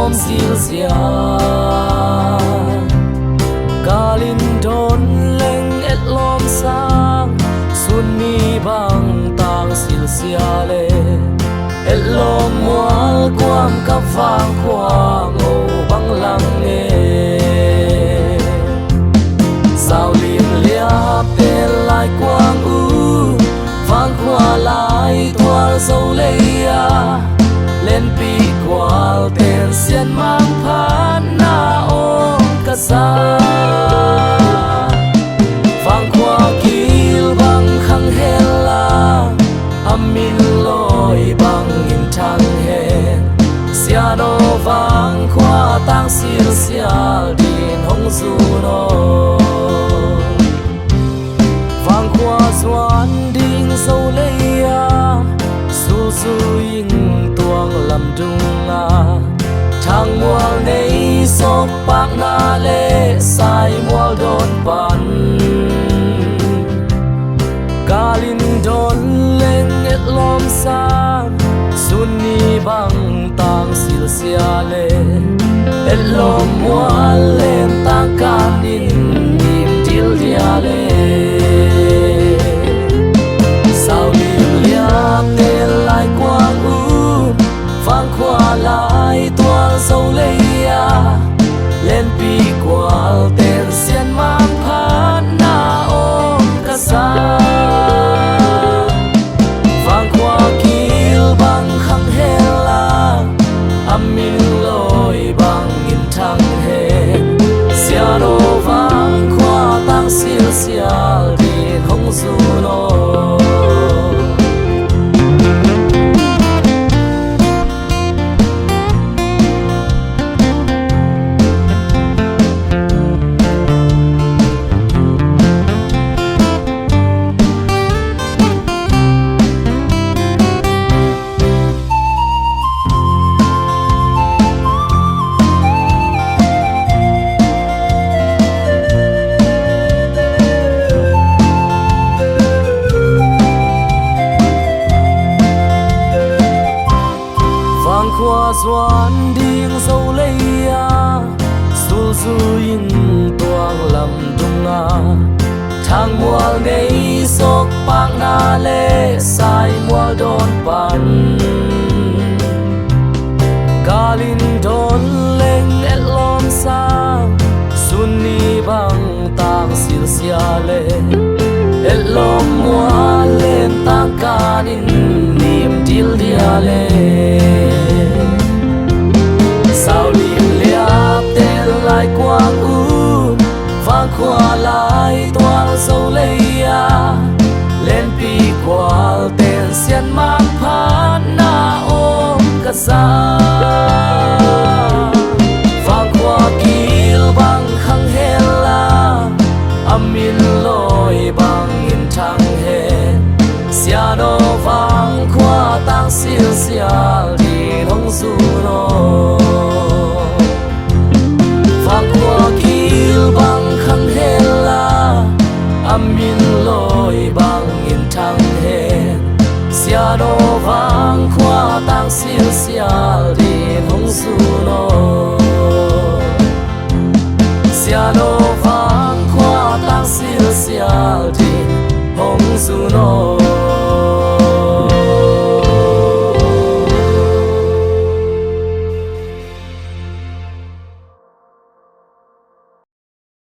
lom zil zia kalin don leng et lom sang sun mi bang tang sil sia le et lom mual quam ka vang khoang o bang lang nghe sao lim lia pe lai quang u vang qua lai toal dâu leia lên pi qual tên xiên mang phan na ôm cả sa vang qua kil bang khang hela amin loi bang in thang hen siano vang qua tang sil sia din hong zu no vang qua doan ding dâu leia su su ing tuang lam dunga thang mual nei sok pak na le sai mual don pan kalin don leng et lom san sunni bang tang sil sia le et lom mual lem tang kan in nim dil dia le sao lim lia te lai quang u vang qua lại toal dâu leia lên pi qual tên xiên mang phan na ôm cả sa vang qua kil bang khang hela amin loi bang in thang hen siano vang qua tang sil sia din hong zu no qua doan ding dâu leia sul su in tuang lam dunga thang mual nei sok pak na le sai mual don pan kalin don leng et lom sang sunni bang tang sil sia le et lom mual lem tang kanin nim dil dia le sao lim lia tên lai quang u vang qua lại toal dâu leia lên pi qual tên xiên mang phan na ôm cả sa vang qua kil bang khang hela amin loi bang in thang hen siano vang qua tang sil sia di hong zu no vang qua kil bang khang hela amin loi bang in thang hen siano vang qua tang sil sia di hong zu no